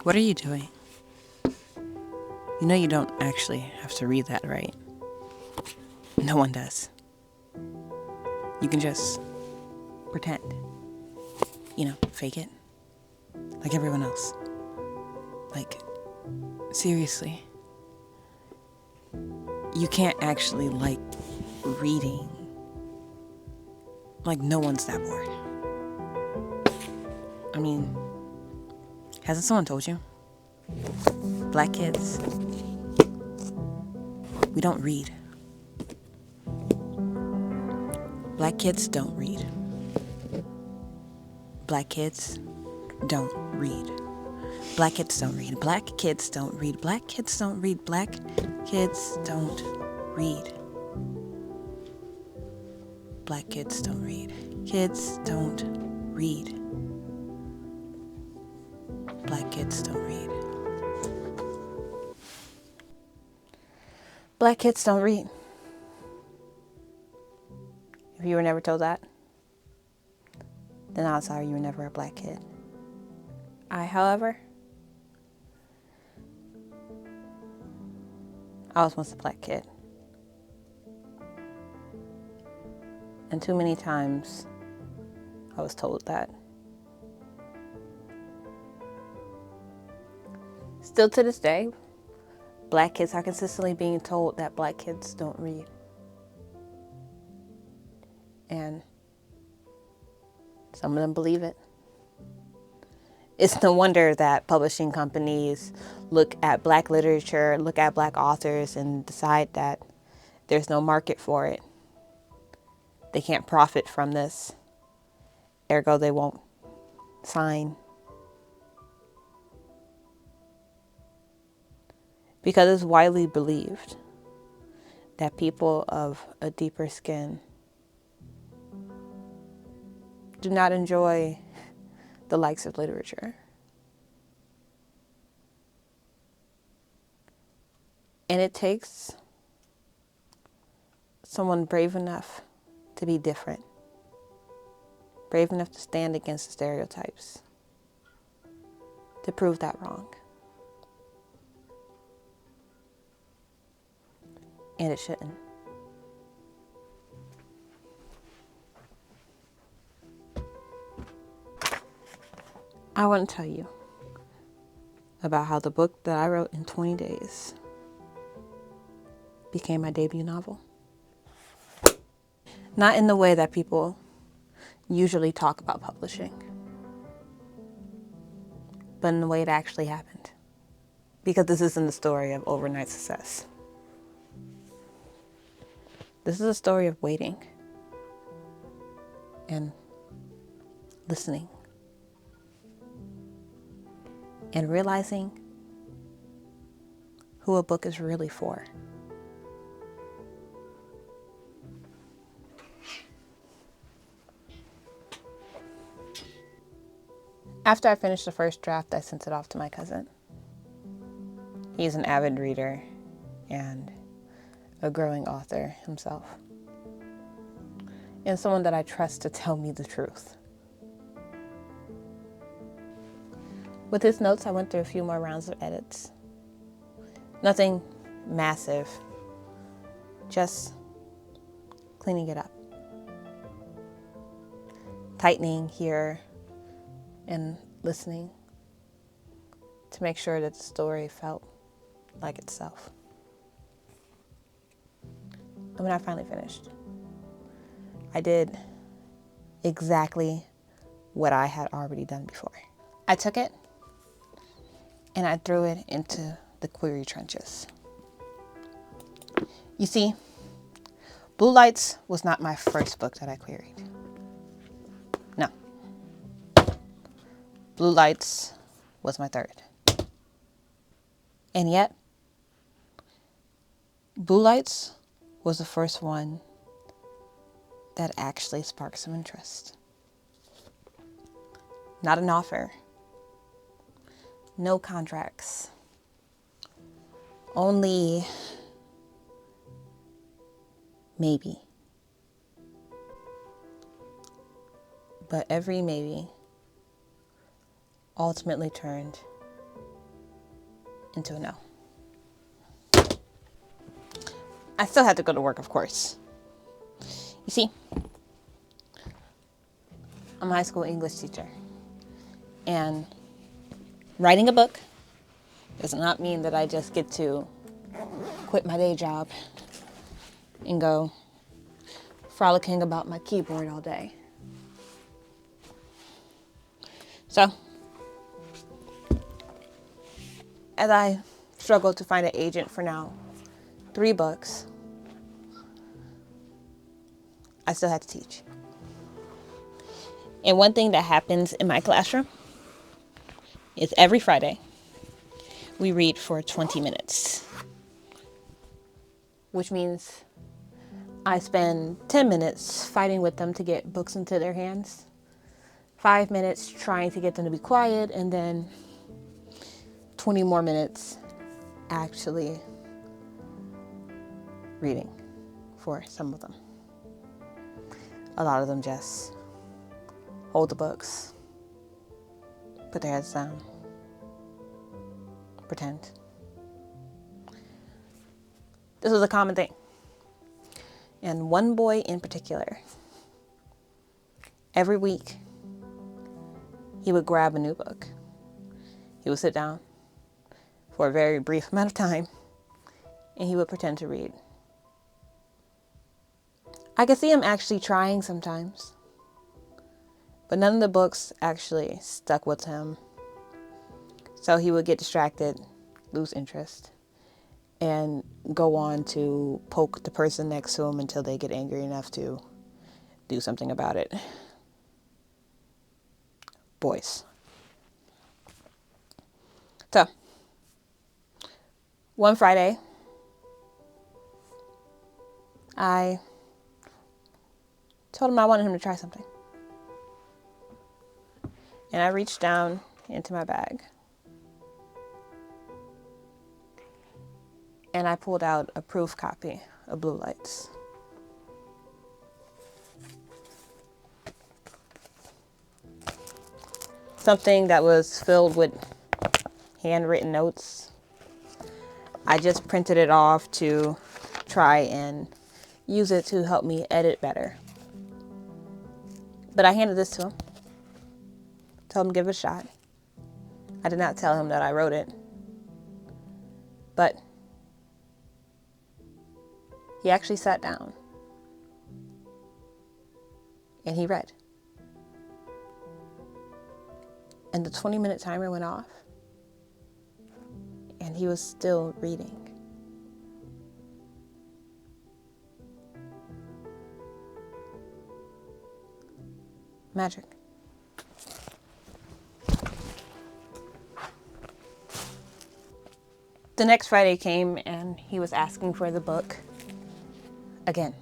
What are you doing? You know you don't actually have to read that, right? No one does. You can just pretend. Fake it. Like everyone else. Like, seriously. You can't actually like reading. Like, no one's that bored. I mean, hasn't someone told you? Black kids, we don't read. Black kids don't read. Black kids don't read. Black kids don't read. Black kids don't read. Black kids don't read. Black kids don't read. Black kids don't read. Kids don't read. Black kids don't read. Black kids don't read. If you were never told that, then I'm sorry you were never a black kid. However, I was once a black kid. And too many times I was told that. Still to this day, black kids are consistently being told that black kids don't read. And some of them believe it. It's no wonder that publishing companies look at black literature, look at black authors, and decide that there's no market for it. They can't profit from this. Ergo, they won't sign. Because it's widely believed that people of a deeper skin do not enjoy the likes of literature. And it takes someone brave enough to be different, brave enough to stand against the stereotypes, to prove that wrong. And it shouldn't. I want to tell you about how the book that I wrote in 20 days became my debut novel. Not in the way that people usually talk about publishing, but in the way it actually happened. Because this isn't the story of overnight success. This is a story of waiting and listening and realizing who a book is really for. After I finished the first draft, I sent it off to my cousin. He's an avid reader and a growing author himself, and someone that I trust to tell me the truth. With his notes, I went through a few more rounds of edits. Nothing massive, just cleaning it up, tightening here and listening to make sure that the story felt like itself. And when I finally finished, I did exactly what I had already done before. I took it and I threw it into the query trenches. You see, Blue Lights was not my first book that I queried. No. Blue Lights was my third. And yet, Blue Lights was the first one that actually sparked some interest. Not an offer. No contracts. Only maybe. But every maybe ultimately turned into a no. I still had to go to work, of course. You see, I'm a high school English teacher, and writing a book does not mean that I just get to quit my day job and go frolicking about my keyboard all day. So, as I struggle to find an agent for now 3 books, I still had to teach. And one thing that happens in my classroom is every Friday, we read for 20 minutes, which means I spend 10 minutes fighting with them to get books into their hands, 5 minutes trying to get them to be quiet, and then 20 more minutes actually reading for some of them. A lot of them just hold the books, put their heads down, pretend. This was a common thing. And one boy in particular, every week, he would grab a new book. He would sit down for a very brief amount of time, and he would pretend to read. I could see him actually trying sometimes, but none of the books actually stuck with him. So he would get distracted, lose interest, and go on to poke the person next to him until they get angry enough to do something about it. Boys. So, one Friday, I told him I wanted him to try something. And I reached down into my bag, and I pulled out a proof copy of Blue Lights. Something that was filled with handwritten notes. I just printed it off to try and use it to help me edit better. But I handed this to him. Told him to give it a shot. I did not tell him that I wrote it. But he actually sat down and he read. And the 20-minute timer went off, and he was still reading. Magic. The next Friday came, and he was asking for the book again.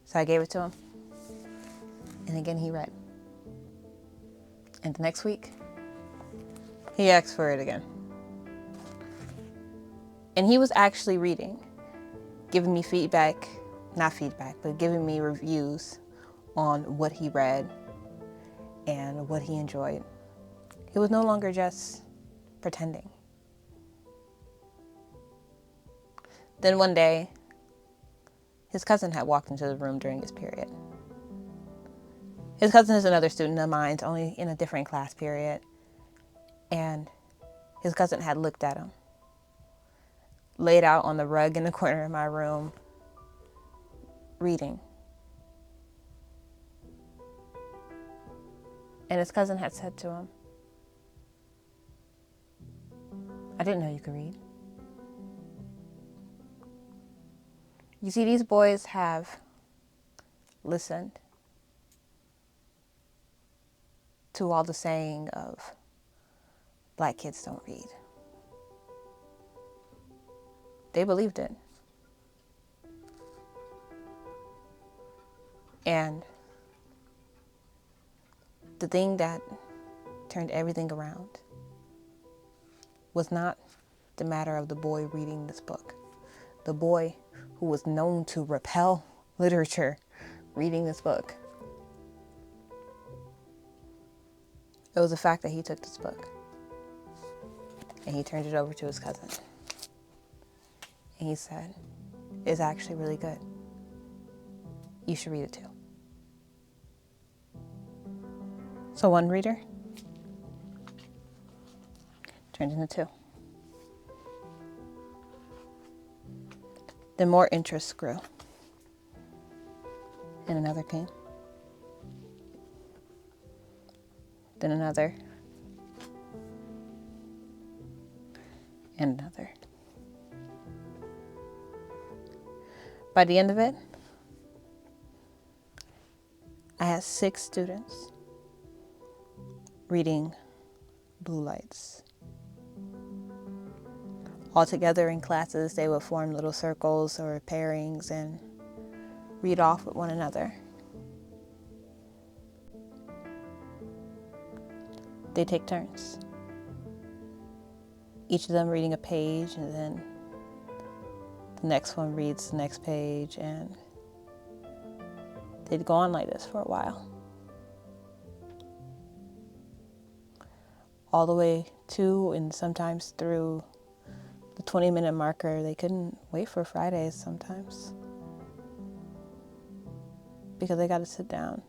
So I gave it to him, and again he read. And the next week, he asked for it again. And he was actually reading, giving me feedback, not feedback, but giving me reviews on what he read and what he enjoyed. He was no longer just pretending. Then one day, his cousin had walked into the room during his period. His cousin is another student of mine, only in a different class period. And his cousin had looked at him, laid out on the rug in the corner of my room, reading. And his cousin had said to him, "I didn't know you could read." You see, these boys have listened to all the saying of black kids don't read. They believed it. And the thing that turned everything around was not the matter of the boy reading this book. The boy who was known to repel literature reading this book. It was the fact that he took this book And he turned it over to his cousin. And he said, "It's actually really good. You should read it too." So one reader turned into two. Then more interest grew. And another came. Then another. And another. By the end of it, I had 6 students reading Blue Lights. All together in classes, they would form little circles or pairings and read off with one another. They take turns. Each of them reading a page, and then the next one reads the next page, and they'd go on like this for a while. All the way to and sometimes through the 20-minute marker. They couldn't wait for Fridays sometimes because they got to sit down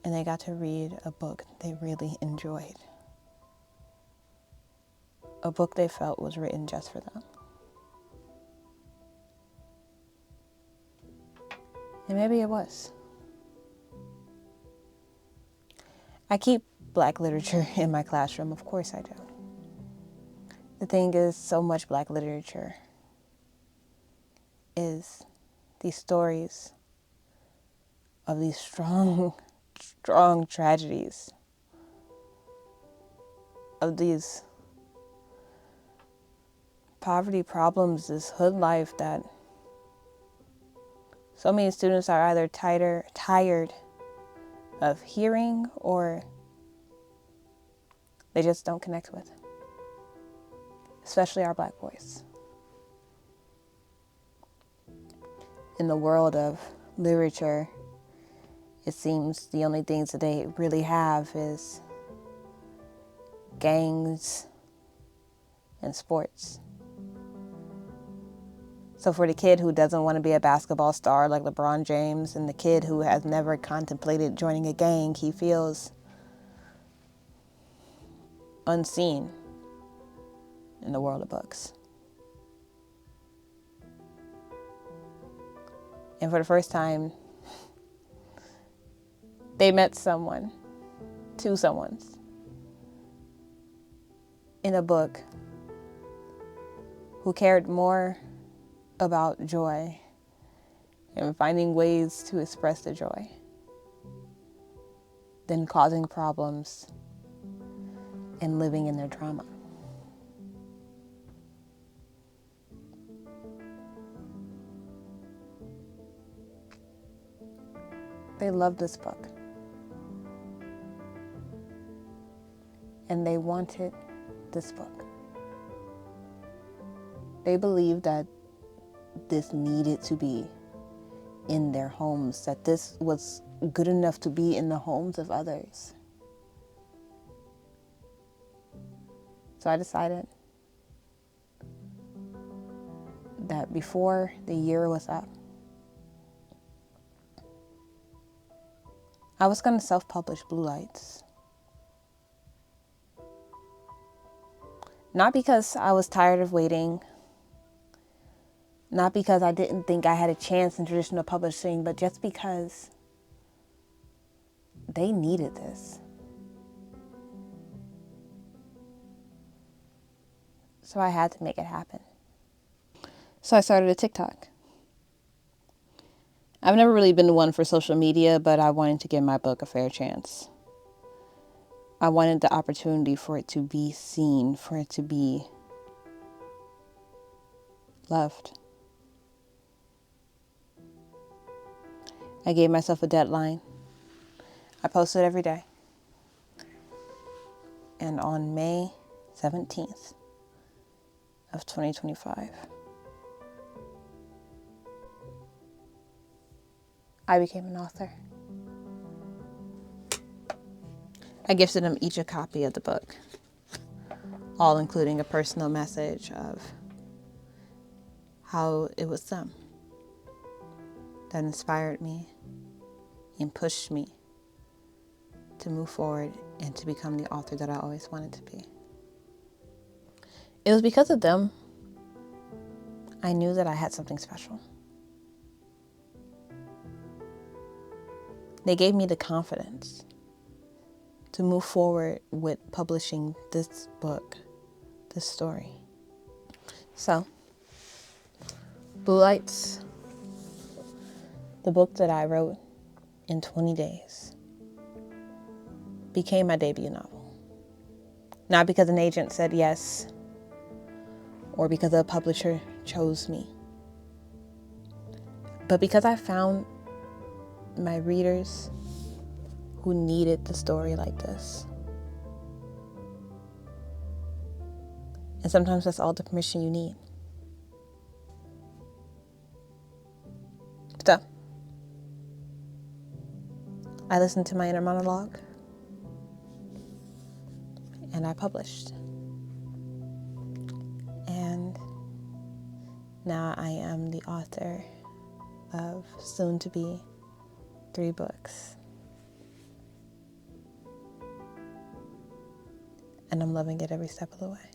and they got to read a book they really enjoyed. A book they felt was written just for them. And maybe it was. I keep Black literature in my classroom. Of course I do. The thing is, so much Black literature is these stories of these strong tragedies, of these poverty problems, this hood life that so many students are either tired of hearing or they just don't connect with, especially our Black boys. In the world of literature, it seems the only things that they really have is gangs and sports. So for the kid who doesn't want to be a basketball star like LeBron James, and the kid who has never contemplated joining a gang, he feels unseen in the world of books. And for the first time, they met someone, 2 someones, in a book who cared more about joy and finding ways to express the joy than causing problems and living in their trauma. They loved this book. And they wanted this book. They believed that this needed to be in their homes, that this was good enough to be in the homes of others. So I decided that before the year was up, I was going to self-publish Blue Lights. Not because I was tired of waiting, not because I didn't think I had a chance in traditional publishing, but just because they needed this. So I had to make it happen. So I started a TikTok. I've never really been one for social media, but I wanted to give my book a fair chance. I wanted the opportunity for it to be seen, for it to be loved. I gave myself a deadline. I posted every day. And on May 17th of 2025, I became an author. I gifted them each a copy of the book all including a personal message of how it was them that inspired me and pushed me to move forward and to become the author that I always wanted to be. It was because of them I knew that I had something special. They gave me the confidence to move forward with publishing this book, this story. So, Blue Lights, the book that I wrote in 20 days, became my debut novel. Not because an agent said yes, or because a publisher chose me, but because I found my readers who needed the story like this. And sometimes that's all the permission you need. So, I listened to my inner monologue and I published. And now I am the author of soon to be 3 books. And I'm loving it every step of the way.